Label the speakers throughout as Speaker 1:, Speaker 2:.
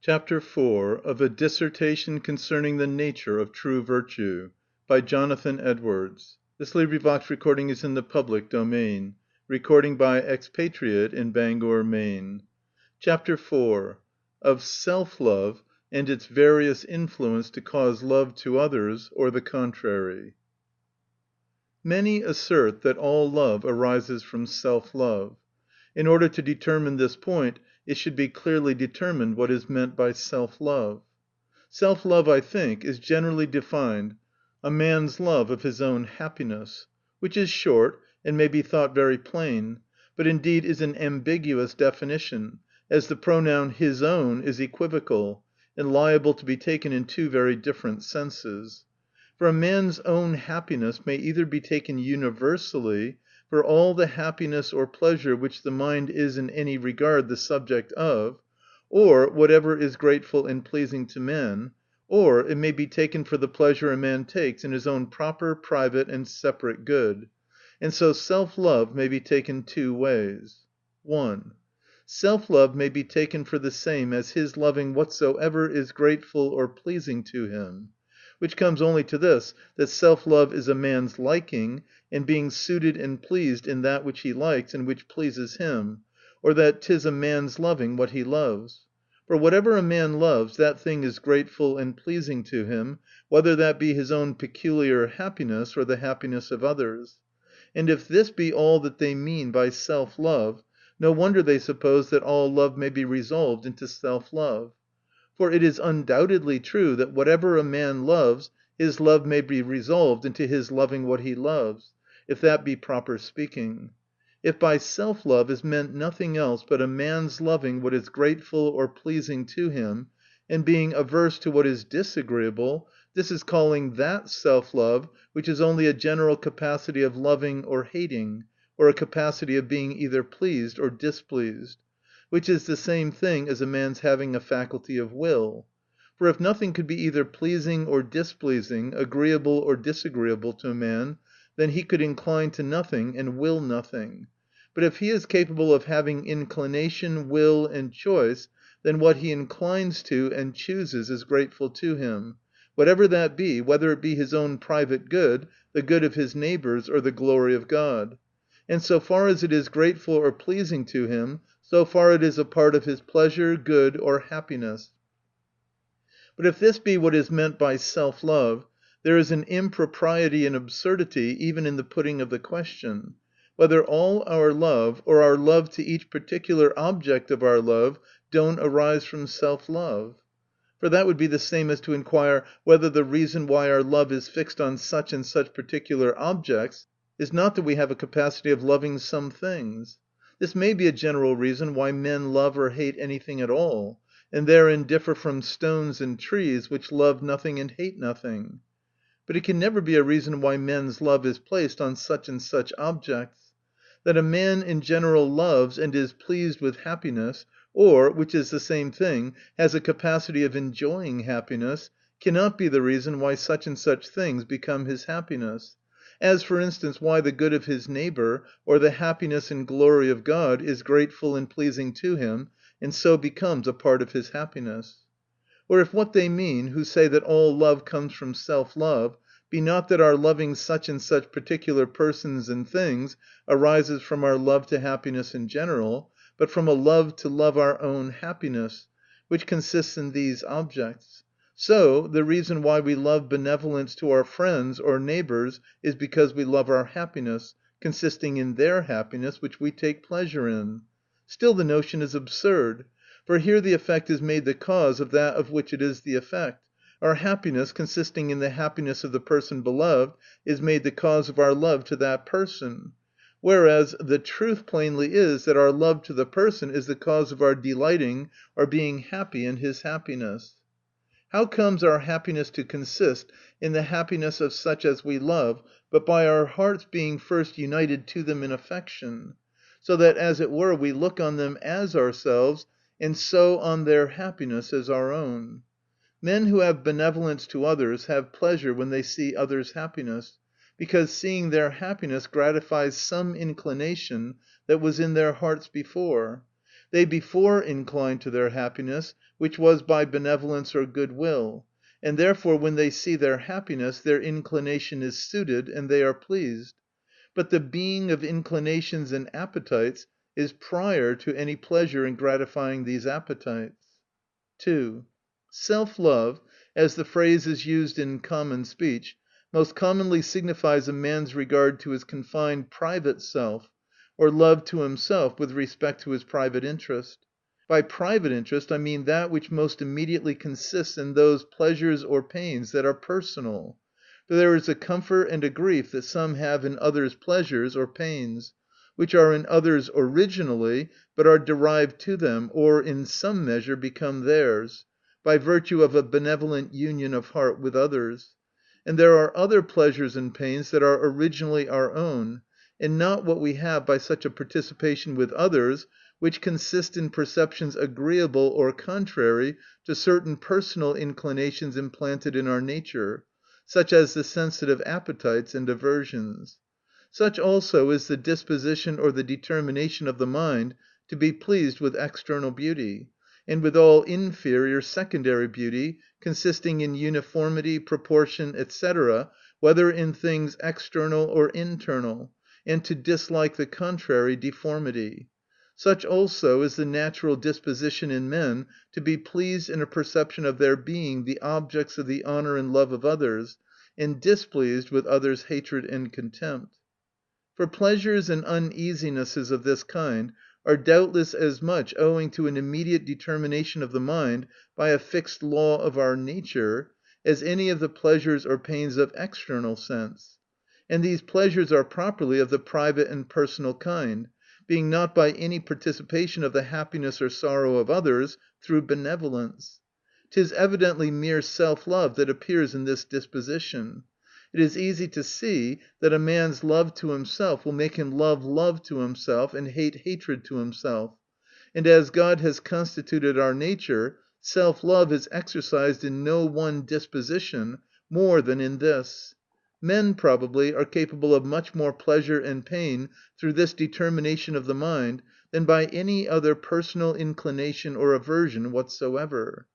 Speaker 1: Chapter 4 of a Dissertation concerning the Nature of True Virtue, by Jonathan Edwards. Recording is in the public domain. Recording by Expatriate in Bangor, Maine. Chapter 4 of Self-Love and its various influence to cause love to others, or the contrary. Many assert that all love arises from self-love. In order to determine this point, it should be clearly determined what is meant by self-love. Self-love, I think, is generally defined a man's love of his own happiness, which is short, and may be thought very plain, but indeed is an ambiguous definition, as the pronoun his own is equivocal, and liable to be taken in two very different senses. For a man's own happiness may either be taken universally, for all the happiness or pleasure which the mind is in any regard the subject of, or whatever is grateful and pleasing to men, or it may be taken for the pleasure a man takes in his own proper, private, and separate good. And so self-love may be taken two ways. 1. Self-love may be taken for the same as his loving whatsoever is grateful or pleasing to him. Which comes only to this, that self-love is a man's liking, and being suited and pleased in that which he likes and which pleases him, or that 'tis a man's loving what he loves. For whatever a man loves, that thing is grateful and pleasing to him, whether that be his own peculiar happiness, or the happiness of others. And if this be all that they mean by self-love, no wonder they suppose that all love may be resolved into self-love. For it is undoubtedly true that whatever a man loves, his love may be resolved into his loving what he loves, if that be proper speaking. If by self-love is meant nothing else but a man's loving what is grateful or pleasing to him, and being averse to what is disagreeable, this is calling that self-love which is only a general capacity of loving or hating, or a capacity of being either pleased or displeased. Which is the same thing as a man's having a faculty of will. For if nothing could be either pleasing or displeasing, agreeable or disagreeable to a man, then he could incline to nothing and will nothing. But if he is capable of having inclination, will, and choice, then what he inclines to and chooses is grateful to him, whatever that be, whether it be his own private good, the good of his neighbors, or the glory of God. And so far as it is grateful or pleasing to him, so far it is a part of his pleasure, good, or happiness. But if this be what is meant by self-love, there is an impropriety and absurdity even in the putting of the question, whether all our love, or our love to each particular object of our love, don't arise from self-love. For that would be the same as to inquire, whether the reason why our love is fixed on such and such particular objects is not that we have a capacity of loving some things. This may be a general reason why men love or hate anything at all, and therein differ from stones and trees, which love nothing and hate nothing. But it can never be a reason why men's love is placed on such and such objects. That a man in general loves and is pleased with happiness, or, which is the same thing, has a capacity of enjoying happiness, cannot be the reason why such and such things become his happiness. As, for instance, why the good of his neighbor, or the happiness and glory of God, is grateful and pleasing to him, and so becomes a part of his happiness. Or if what they mean, who say that all love comes from self-love, be not that our loving such and such particular persons and things arises from our love to happiness in general, but from a love to love our own happiness, which consists in these objects. So, the reason why we love benevolence to our friends or neighbors is because we love our happiness, consisting in their happiness, which we take pleasure in. Still the notion is absurd. For here the effect is made the cause of that of which it is the effect. Our happiness, consisting in the happiness of the person beloved, is made the cause of our love to that person. Whereas the truth plainly is, that our love to the person is the cause of our delighting or being happy in his happiness. How comes our happiness to consist in the happiness of such as we love, but by our hearts being first united to them in affection, so that, as it were, we look on them as ourselves, and so on their happiness as our own? Men who have benevolence to others have pleasure when they see others' happiness, because seeing their happiness gratifies some inclination that was in their hearts before. They before incline to their happiness, which was by benevolence or good will, and therefore when they see their happiness, their inclination is suited, and they are pleased. But the being of inclinations and appetites is prior to any pleasure in gratifying these appetites. 2. Self‐love, as the phrase is used in common speech, most commonly signifies a man's regard to his confined private self, or love to himself with respect to his private interest. By private interest I mean that which most immediately consists in those pleasures or pains that are personal. For there is a comfort and a grief that some have in others' pleasures or pains, which are in others originally, but are derived to them, or in some measure become theirs, by virtue of a benevolent union of heart with others. And there are other pleasures and pains that are originally our own, and not what we have by such a participation with others, which consist in perceptions agreeable or contrary to certain personal inclinations implanted in our nature, such as the sensitive appetites and aversions. Such also is the disposition or the determination of the mind to be pleased with external beauty, and with all inferior secondary beauty, consisting in uniformity, proportion, &c., whether in things external or internal, and to dislike the contrary deformity. Such also is the natural disposition in men to be pleased in a perception of their being the objects of the honor and love of others, and displeased with others' hatred and contempt. For pleasures and uneasinesses of this kind are doubtless as much owing to an immediate determination of the mind by a fixed law of our nature, as any of the pleasures or pains of external sense. And these pleasures are properly of the private and personal kind, being not by any participation of the happiness or sorrow of others through benevolence. 'Tis evidently mere self‐love that appears in this disposition. It is easy to see that a man's love to himself will make him love love to himself, and hate hatred to himself. And as God has constituted our nature, self‐love is exercised in no one disposition more than in this. Men, probably, are capable of much more pleasure and pain through this determination of the mind than by any other personal inclination or aversion whatsoever.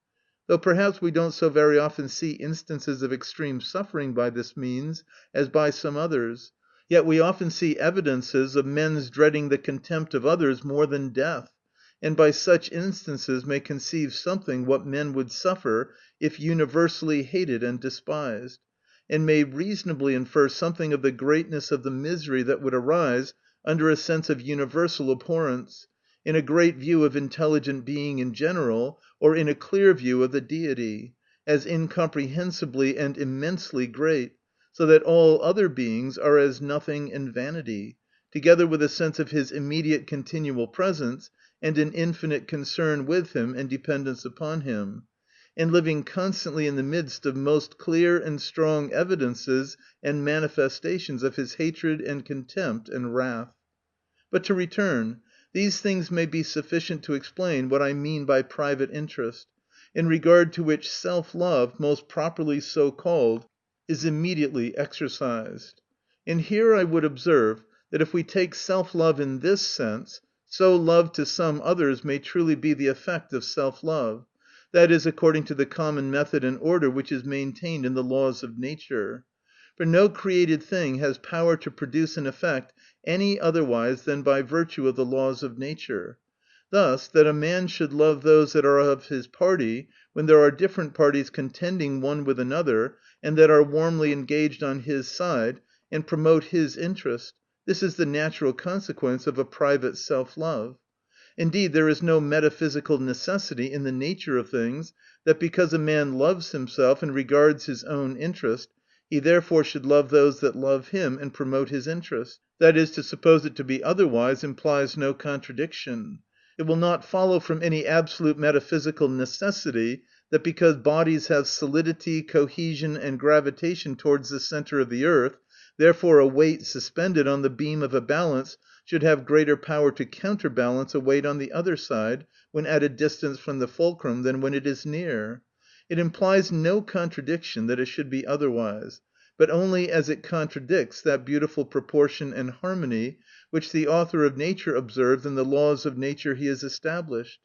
Speaker 1: Though perhaps we don't so very often see instances of extreme suffering by this means as by some others, yet we often see evidences of men's dreading the contempt of others more than death, and by such instances may conceive something what men would suffer if universally hated and despised, and may reasonably infer something of the greatness of the misery that would arise under a sense of universal abhorrence, in a great view of intelligent being in general, or in a clear view of the Deity, as incomprehensibly and immensely great, so that all other beings are as nothing and vanity, together with a sense of his immediate continual presence, and an infinite concern with him and dependence upon him, and living constantly in the midst of most clear and strong evidences and manifestations of his hatred and contempt and wrath. But to return, these things may be sufficient to explain what I mean by private interest, in regard to which self‐love, most properly so called, is immediately exercised. And here I would observe, that if we take self‐love in this sense, so love to some others may truly be the effect of self‐love, that is, according to the common method and order which is maintained in the laws of nature. For no created thing has power to produce an effect any otherwise than by virtue of the laws of nature. Thus, that a man should love those that are of his party, when there are different parties contending one with another, and that are warmly engaged on his side, and promote his interest, this is the natural consequence of a private self‐love. Indeed, there is no metaphysical necessity in the nature of things, that because a man loves himself and regards his own interest, he therefore should love those that love him and promote his interest. That is, to suppose it to be otherwise implies no contradiction. It will not follow from any absolute metaphysical necessity that because bodies have solidity, cohesion, and gravitation towards the center of the earth, therefore a weight suspended on the beam of a balance should have greater power to counterbalance a weight on the other side, when at a distance from the fulcrum, than when it is near. It implies no contradiction that it should be otherwise, but only as it contradicts that beautiful proportion and harmony which the author of nature observed in the laws of nature he has established.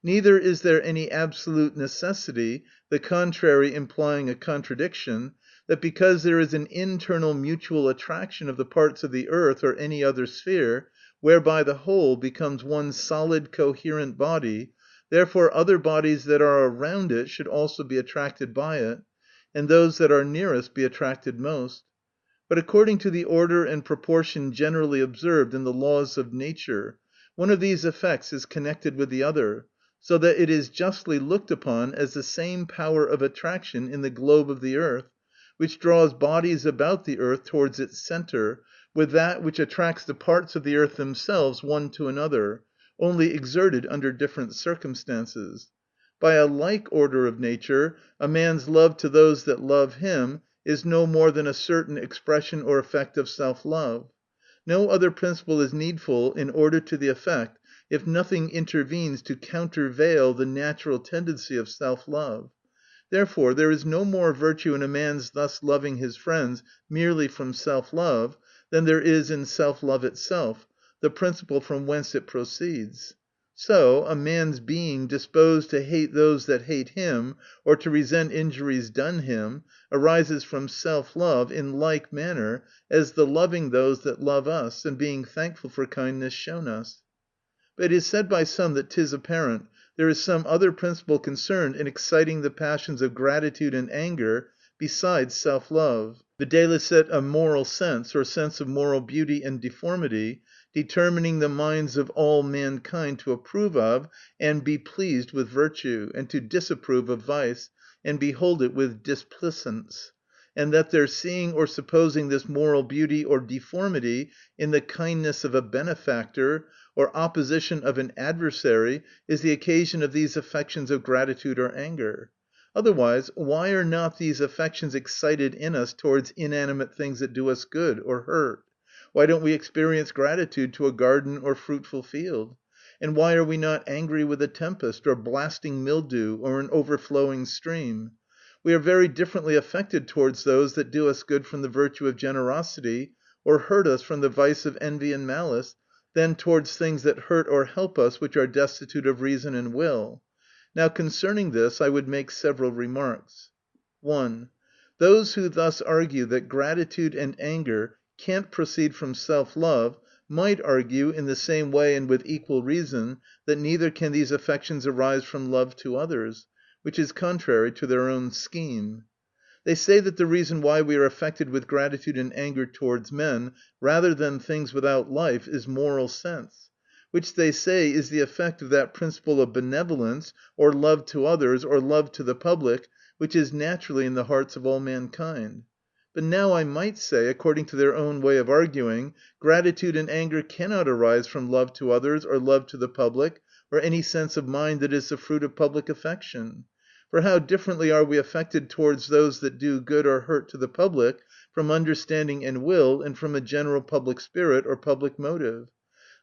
Speaker 1: Neither is there any absolute necessity, the contrary implying a contradiction, that because there is an internal mutual attraction of the parts of the earth or any other sphere, whereby the whole becomes one solid coherent body, therefore other bodies that are around it should also be attracted by it, and those that are nearest be attracted most. But according to the order and proportion generally observed in the laws of nature, one of these effects is connected with the other, so that it is justly looked upon as the same power of attraction in the globe of the earth, which draws bodies about the earth towards its centre, with that which attracts the parts of the earth themselves one to another, only exerted under different circumstances. By a like order of nature, a man's love to those that love him is no more than a certain expression or effect of self‐love. No other principle is needful in order to the effect, if nothing intervenes to countervail the natural tendency of self‐love. Therefore there is no more virtue in a man's thus loving his friends merely from self‐love, than there is in self‐love itself, the principle from whence it proceeds. So, a man's being disposed to hate those that hate him, or to resent injuries done him, arises from self‐love in like manner as the loving those that love us, and being thankful for kindness shown us. But it is said by some that 'tis apparent there is some other principle concerned in exciting the passions of gratitude and anger besides self‐love, viz., a moral sense, or sense of moral beauty and deformity, determining the minds of all mankind to approve of and be pleased with virtue, and to disapprove of vice, and behold it with displicence; and that their seeing or supposing this moral beauty or deformity in the kindness of a benefactor, or opposition of an adversary, is the occasion of these affections of gratitude or anger. Otherwise, why are not these affections excited in us towards inanimate things that do us good or hurt? Why don't we experience gratitude to a garden or fruitful field? And why are we not angry with a tempest, or blasting mildew, or an overflowing stream? We are very differently affected towards those that do us good from the virtue of generosity, or hurt us from the vice of envy and malice, than towards things that hurt or help us, which are destitute of reason and will. Now concerning this I would make several remarks. 1. Those who thus argue that gratitude and anger can't proceed from self‐love, might argue, in the same way and with equal reason, that neither can these affections arise from love to others, which is contrary to their own scheme. They say that the reason why we are affected with gratitude and anger towards men, rather than things without life, is moral sense, which they say is the effect of that principle of benevolence, or love to others, or love to the public, which is naturally in the hearts of all mankind. But now I might say, according to their own way of arguing, gratitude and anger cannot arise from love to others, or love to the public, or any sense of mind that is the fruit of public affection. For how differently are we affected towards those that do good or hurt to the public, from understanding and will, and from a general public spirit or public motive?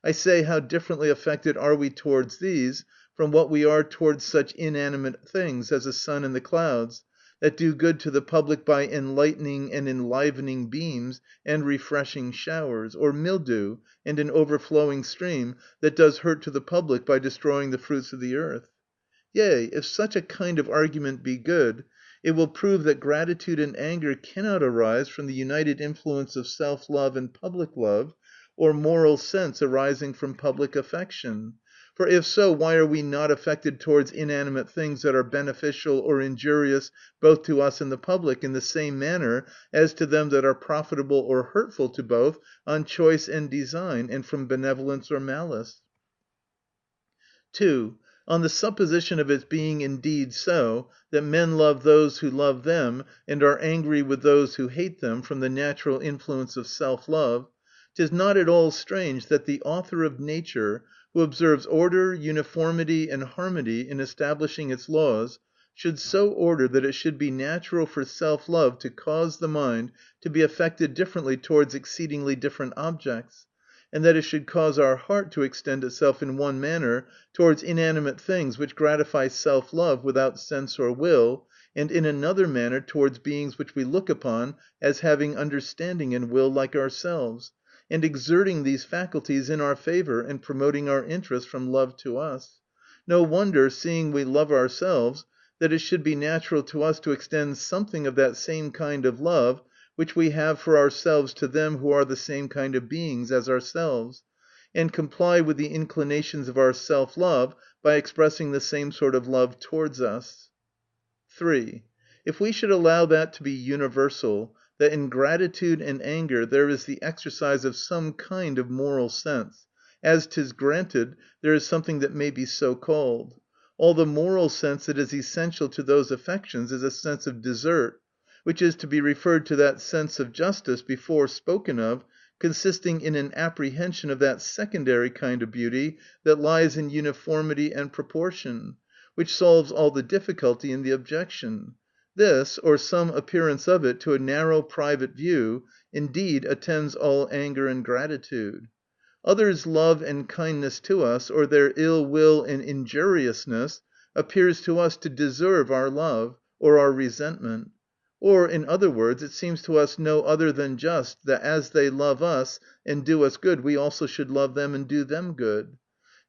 Speaker 1: I say, how differently affected are we towards these, from what we are towards such inanimate things as the sun and the clouds, that do good to the public by enlightening and enlivening beams and refreshing showers, or mildew and an overflowing stream that does hurt to the public by destroying the fruits of the earth. Yea, if such a kind of argument be good, it will prove that gratitude and anger cannot arise from the united influence of self‐love and public love, or moral sense arising from public affection. For if so, why are we not affected towards inanimate things that are beneficial or injurious both to us and the public, in the same manner as to them that are profitable or hurtful to both on choice and design, and from benevolence or malice? 2. On the supposition of its being indeed so, that men love those who love them, and are angry with those who hate them, from the natural influence of self‐love, 'tis not at all strange that the author of nature, who observes order, uniformity, and harmony in establishing its laws, should so order that it should be natural for self‐love to cause the mind to be affected differently towards exceedingly different objects, and that it should cause our heart to extend itself in one manner towards inanimate things which gratify self‐love without sense or will, and in another manner towards beings which we look upon as having understanding and will like ourselves, and exerting these faculties in our favor, and promoting our interest from love to us. No wonder, seeing we love ourselves, that it should be natural to us to extend something of that same kind of love which we have for ourselves to them who are the same kind of beings as ourselves, and comply with the inclinations of our self‐love by expressing the same sort of love towards us. 3. If we should allow that to be universal, that in gratitude and anger there is the exercise of some kind of moral sense, as 'tis granted there is something that may be so called, all the moral sense that is essential to those affections is a sense of desert, which is to be referred to that sense of justice before spoken of, consisting in an apprehension of that secondary kind of beauty that lies in uniformity and proportion, which solves all the difficulty in the objection. This, or some appearance of it to a narrow private view, indeed attends all anger and gratitude. Others' love and kindness to us, or their ill will and injuriousness, appears to us to deserve our love, or our resentment. Or, in other words, it seems to us no other than just, that as they love us and do us good, we also should love them and do them good.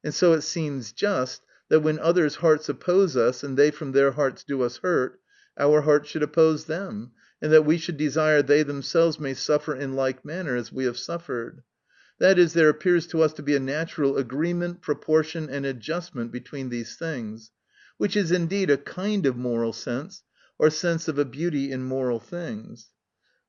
Speaker 1: And so it seems just, that when others' hearts oppose us, and they from their hearts do us hurt, our hearts should oppose them, and that we should desire they themselves may suffer in like manner as we have suffered. That is, there appears to us to be a natural agreement, proportion, and adjustment between these things, which is indeed a kind of moral sense, or sense of a beauty in moral things.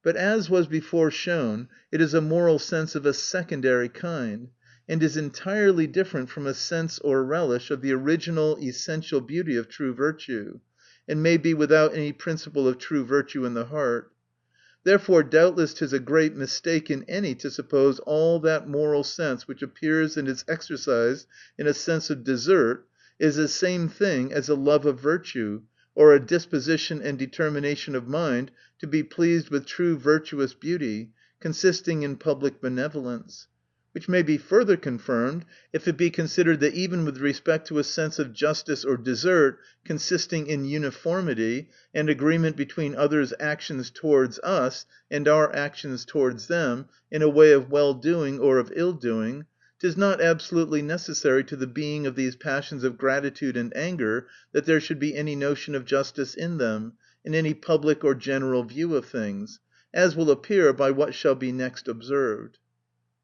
Speaker 1: But as was before shown, it is a moral sense of a secondary kind, and is entirely different from a sense or relish of the original essential beauty of true virtue, and may be without any principle of true virtue in the heart. Therefore doubtless 'tis a great mistake in any to suppose all that moral sense which appears and is exercised in a sense of desert is the same thing as a love of virtue, or a disposition and determination of mind to be pleased with true virtuous beauty, consisting in public benevolence. Which may be further confirmed, if it be considered that even with respect to a sense of justice or desert, consisting in uniformity, and agreement between others' actions towards us, and our actions towards them, in a way of well doing or of ill doing, 'tis not absolutely necessary to the being of these passions of gratitude and anger, that there should be any notion of justice in them, in any public or general view of things, as will appear by what shall be next observed.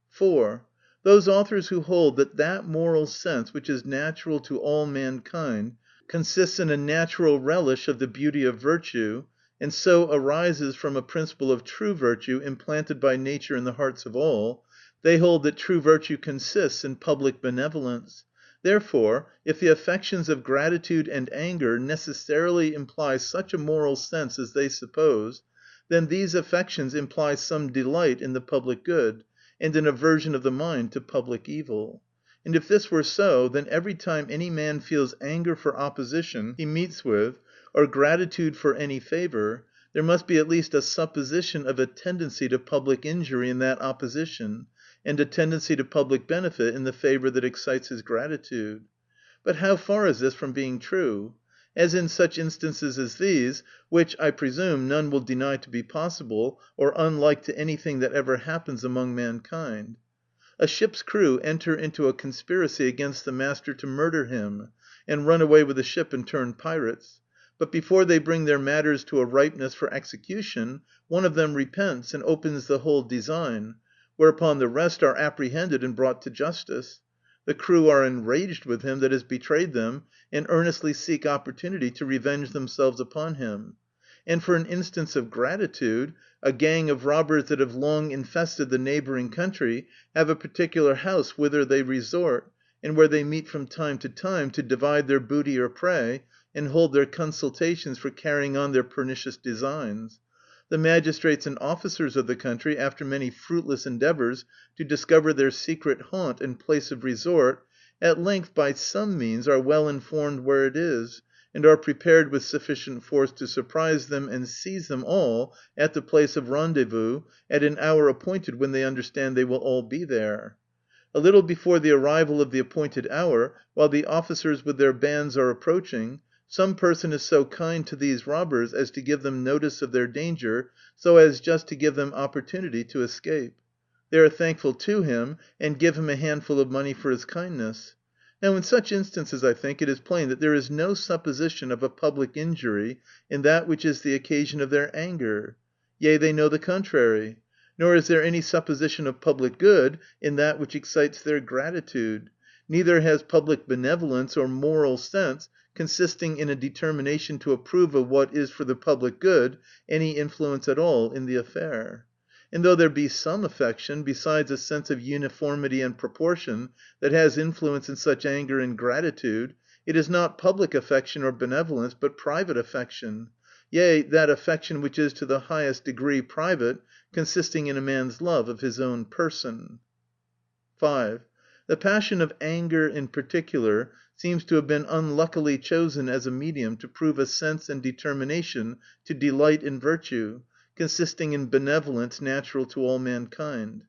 Speaker 1: 4. Those authors who hold that that moral sense which is natural to all mankind consists in a natural relish of the beauty of virtue, and so arises from a principle of true virtue implanted by nature in the hearts of all, they hold that true virtue consists in public benevolence. Therefore, if the affections of gratitude and anger necessarily imply such a moral sense as they suppose, then these affections imply some delight in the public good, and an aversion of the mind to public evil. And if this were so, then every time any man feels anger for opposition he meets with, or gratitude for any favor, there must be at least a supposition of a tendency to public injury in that opposition, and a tendency to public benefit in the favor that excites his gratitude. But how far is this from being true? As in such instances as these, which, I presume, none will deny to be possible, or unlike to anything that ever happens among mankind. A ship's crew enter into a conspiracy against the master to murder him, and run away with the ship and turn pirates. But before they bring their matters to a ripeness for execution, one of them repents, and opens the whole design, whereupon the rest are apprehended and brought to justice. The crew are enraged with him that has betrayed them, and earnestly seek opportunity to revenge themselves upon him. And for an instance of gratitude, a gang of robbers that have long infested the neighboring country have a particular house whither they resort, and where they meet from time to time to divide their booty or prey, and hold their consultations for carrying on their pernicious designs. The magistrates and officers of the country, after many fruitless endeavors to discover their secret haunt and place of resort, at length by some means are well informed where it is, and are prepared with sufficient force to surprise them and seize them all at the place of rendezvous, at an hour appointed when they understand they will all be there. A little before the arrival of the appointed hour, while the officers with their bands are approaching, some person is so kind to these robbers as to give them notice of their danger, so as just to give them opportunity to escape. they are thankful to him, and give him a handful of money for his kindness. Now in such instances, I think, it is plain that there is no supposition of a public injury in that which is the occasion of their anger. Yea, they know the contrary. Nor is there any supposition of public good in that which excites their gratitude. Neither has public benevolence or moral sense, consisting in a determination to approve of what is for the public good, any influence at all in the affair. And though there be some affection, besides a sense of uniformity and proportion, that has influence in such anger and gratitude, it is not public affection or benevolence, but private affection, yea, that affection which is to the highest degree private, consisting in a man's love of his own person. 5. The passion of anger in particular seems to have been unluckily chosen as a medium to prove a sense and determination to delight in virtue, consisting in benevolence natural to all mankind.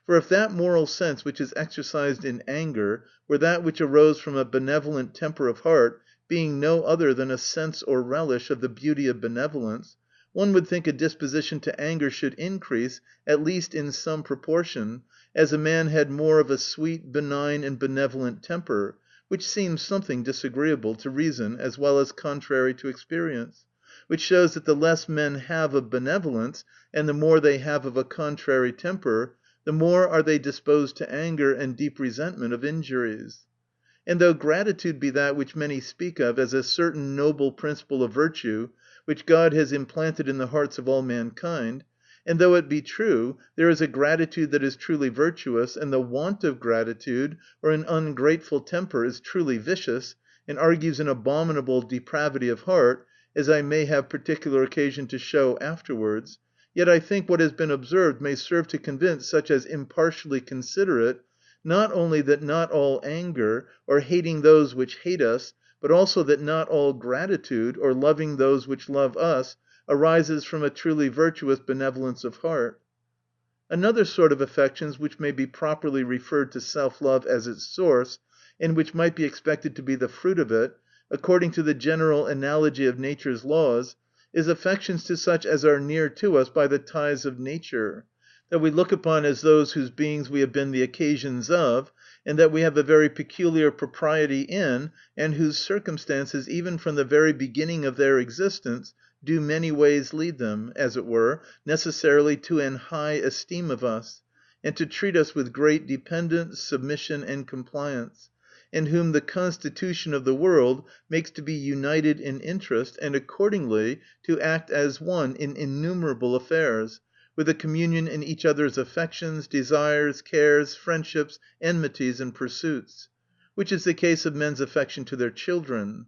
Speaker 1: For if that moral sense which is exercised in anger were that which arose from a benevolent temper of heart, being no other than a sense or relish of the beauty of benevolence, one would think a disposition to anger should increase, at least in some proportion, as a man had more of a sweet, benign, and benevolent temper, which seems something disagreeable to reason as well as contrary to experience, which shows that the less men have of benevolence, and the more they have of a contrary temper, the more are they disposed to anger and deep resentment of injuries. And though gratitude be that which many speak of as a certain noble principle of virtue, which God has implanted in the hearts of all mankind, and though it be true, there is a gratitude that is truly virtuous, and the want of gratitude, or an ungrateful temper, is truly vicious, and argues an abominable depravity of heart, as I may have particular occasion to show afterwards, yet I think what has been observed may serve to convince such as impartially consider it, not only that not all anger, or hating those which hate us, but also that not all gratitude, or loving those which love us, arises from a truly virtuous benevolence of heart. Another sort of affections which may be properly referred to self-love as its source, and which might be expected to be the fruit of it, according to the general analogy of nature's laws, is affections to such as are near to us by the ties of nature, that we look upon as those whose beings we have been the occasions of, and that we have a very peculiar propriety in, and whose circumstances, even from the very beginning of their existence, do many ways lead them, as it were, necessarily to an high esteem of us, and to treat us with great dependence, submission, and compliance, and whom the constitution of the world makes to be united in interest, and accordingly to act as one in innumerable affairs, with a communion in each other's affections, desires, cares, friendships, enmities, and pursuits; which is the case of men's affection to their children.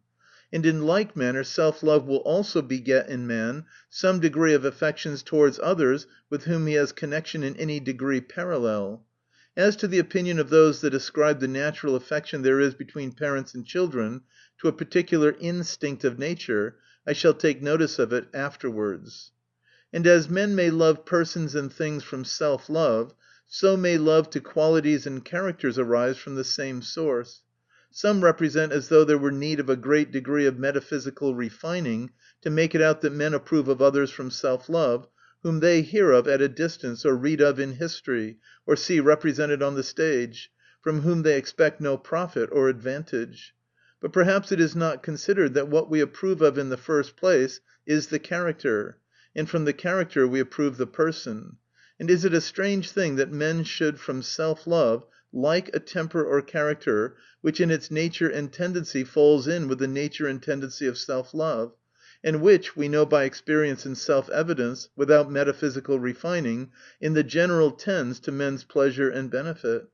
Speaker 1: And in like manner self-love will also beget in man some degree of affections towards others with whom he has connection in any degree parallel. As to the opinion of those that ascribe the natural affection there is between parents and children to a particular instinct of nature, I shall take notice of it afterwards. And as men may love persons and things from self-love, so may love to qualities and characters arise from the same source. Some represent as though there were need of a great degree of metaphysical refining to make it out that men approve of others from self-love, whom they hear of at a distance, or read of in history, or see represented on the stage, from whom they expect no profit or advantage. But perhaps it is not considered that what we approve of in the first place is the character, and from the character we approve the person. And is it a strange thing that men should from self-love like a temper or character, which in its nature and tendency falls in with the nature and tendency of self-love, and which, we know by experience and self-evidence, without metaphysical refining, in the general tends to men's pleasure and benefit;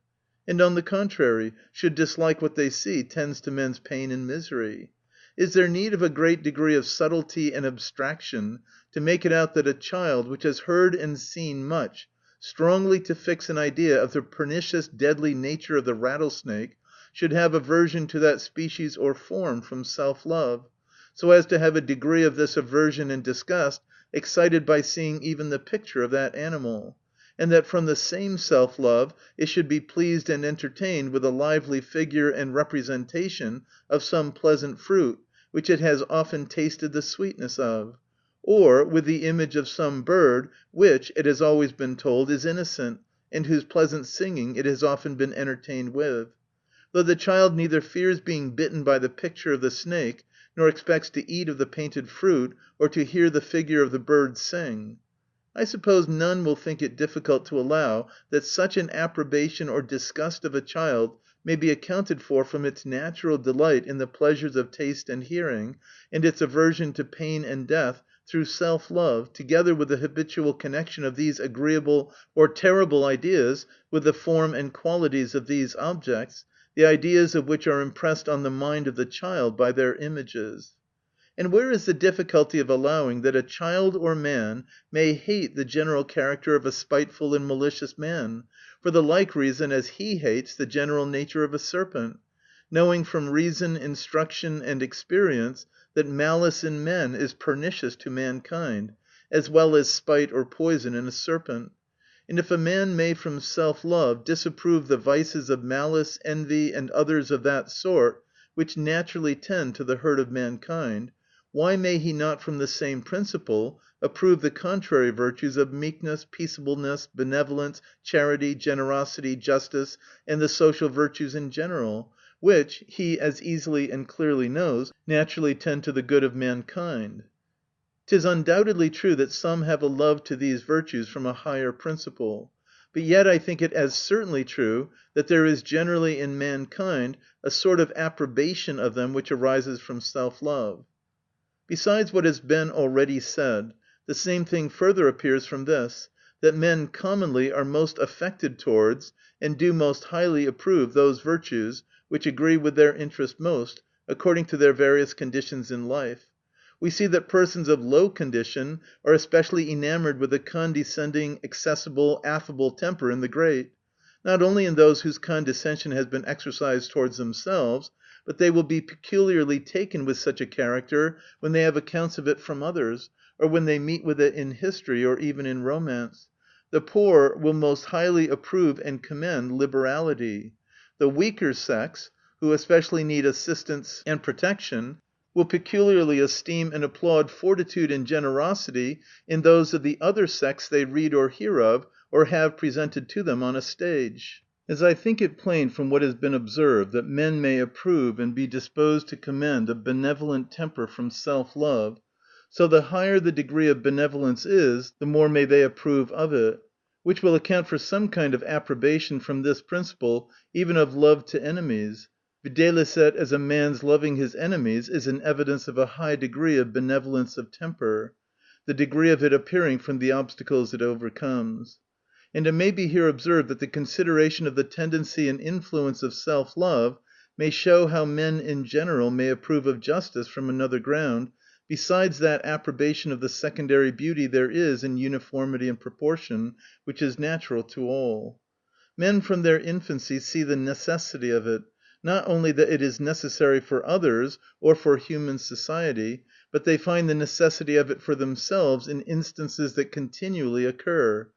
Speaker 1: and on the contrary, should dislike what they see tends to men's pain and misery? Is there need of a great degree of subtlety and abstraction to make it out that a child, which has heard and seen much, strongly to fix an idea of the pernicious deadly nature of the rattlesnake, should have aversion to that species or form from self-love, so as to have a degree of this aversion and disgust excited by seeing even the picture of that animal, and that from the same self-love it should be pleased and entertained with a lively figure and representation of some pleasant fruit, which it has often tasted the sweetness of; or with the image of some bird, which, it has always been told, is innocent, and whose pleasant singing it has often been entertained with. Though the child neither fears being bitten by the picture of the snake, nor expects to eat of the painted fruit, or to hear the figure of the bird sing. I suppose none will think it difficult to allow that such an approbation or disgust of a child may be accounted for from its natural delight in the pleasures of taste and hearing, and its aversion to pain and death, through self‐love, together with the habitual connection of these agreeable or terrible ideas with the form and qualities of these objects, the ideas of which are impressed on the mind of the child by their images. And where is the difficulty of allowing that a child or man may hate the general character of a spiteful and malicious man, for the like reason as he hates the general nature of a serpent, knowing from reason, instruction, and experience, that malice in men is pernicious to mankind, as well as spite or poison in a serpent? And if a man may from self‐love disapprove the vices of malice, envy, and others of that sort, which naturally tend to the hurt of mankind, why may he not from the same principle approve the contrary virtues of meekness, peaceableness, benevolence, charity, generosity, justice, and the social virtues in general, which, he as easily and clearly knows, naturally tend to the good of mankind? 'Tis undoubtedly true that some have a love to these virtues from a higher principle. But yet I think it as certainly true that there is generally in mankind a sort of approbation of them which arises from self‐love. Besides what has been already said, the same thing further appears from this, that men commonly are most affected towards, and do most highly approve those virtues which agree with their interest most, according to their various conditions in life. We see that persons of low condition are especially enamored with the condescending, accessible, affable temper in the great, not only in those whose condescension has been exercised towards themselves, but they will be peculiarly taken with such a character when they have accounts of it from others, or when they meet with it in history, or even in romance. The poor will most highly approve and commend liberality. The weaker sex, who especially need assistance and protection, will peculiarly esteem and applaud fortitude and generosity in those of the other sex they read or hear of, or have presented to them on a stage. As I think it plain from what has been observed, that men may approve and be disposed to commend a benevolent temper from self‐love, so the higher the degree of benevolence is, the more may they approve of it; which will account for some kind of approbation from this principle, even of love to enemies, viz., as a man's loving his enemies is an evidence of a high degree of benevolence of temper, the degree of it appearing from the obstacles it overcomes. And it may be here observed that the consideration of the tendency and influence of self‐love may show how men in general may approve of justice from another ground, besides that approbation of the secondary beauty there is in uniformity and proportion, which is natural to all. Men from their infancy see the necessity of it, not only that it is necessary for others, or for human society, but they find the necessity of it for themselves in instances that continually occur,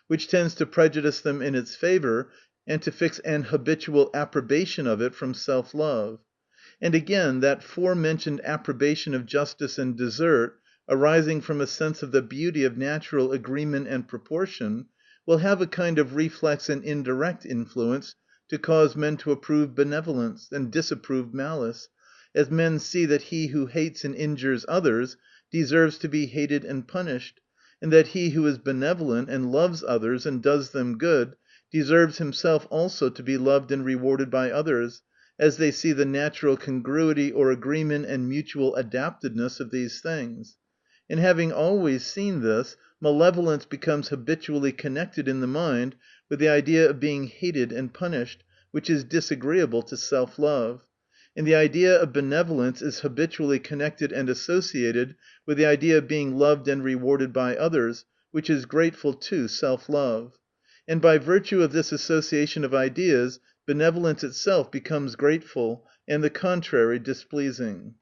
Speaker 1: which tends to prejudice them in its favor, and to fix an habitual approbation of it from self‐love. And again, that forementioned approbation of justice and desert, arising from a sense of the beauty of natural agreement and proportion, will have a kind of reflex and indirect influence to cause men to approve benevolence, and disapprove malice, as men see that he who hates and injures others deserves to be hated and punished, and that he who is benevolent and loves others and does them good, deserves himself also to be loved and rewarded by others, as they see the natural congruity or agreement and mutual adaptedness of these things. And having always seen this, malevolence becomes habitually connected in the mind with the idea of being hated and punished, which is disagreeable to self‐love. And the idea of benevolence is habitually connected and associated with the idea of being loved and rewarded by others, which is grateful to self‐love. And by virtue of this association of ideas, benevolence itself becomes grateful, and the contrary displeasing.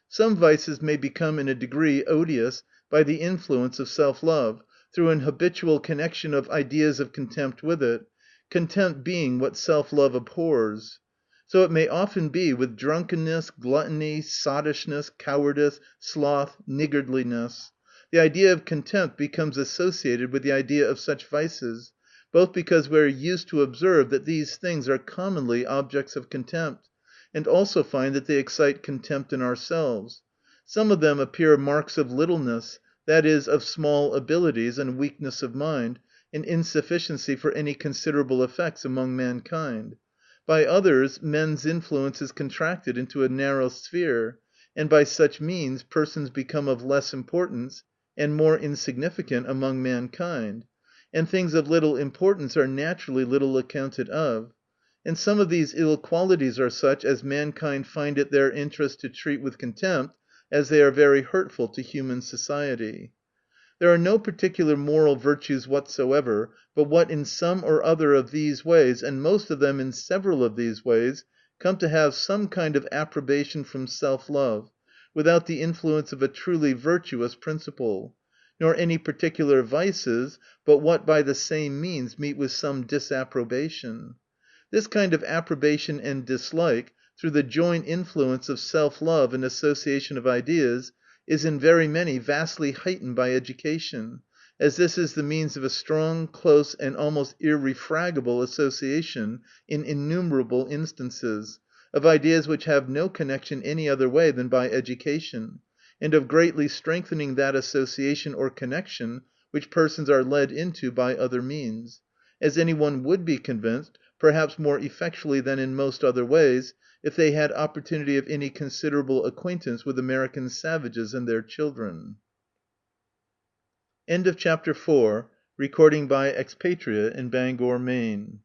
Speaker 1: Some vices may become in a degree odious by the influence of self‐love, through an habitual connection of ideas of contempt with it, contempt being what self‐love abhors. So it may often be with drunkenness, gluttony, sottishness, cowardice, sloth, niggardliness. The idea of contempt becomes associated with the idea of such vices, both because we are used to observe that these things are commonly objects of contempt, and also find that they excite contempt in ourselves. Some of them appear marks of littleness, that is, of small abilities, and weakness of mind, and insufficiency for any considerable effects among mankind. By others, men's influence is contracted into a narrow sphere, and by such means persons become of less importance, and more insignificant among mankind, and things of little importance are naturally little accounted of. And some of these ill qualities are such as mankind find it their interest to treat with contempt, as they are very hurtful to human society. There are no particular moral virtues whatsoever, but what in some or other of these ways, and most of them in several of these ways, come to have some kind of approbation from self‐love, without the influence of a truly virtuous principle; nor any particular vices, but what by the same means meet with some disapprobation. This kind of approbation and dislike, through the joint influence of self‐love and association of ideas, is in very many vastly heightened by education, as this is the means of a strong, close, and almost irrefragable association, in innumerable instances, of ideas which have no connection any other way than by education, and of greatly strengthening that association or connection which persons are led into by other means; as any one would be convinced, perhaps more effectually than in most other ways, if they had opportunity of any considerable acquaintance with American savages and their children. Chapter 5. Expatriate in Bangor, Maine.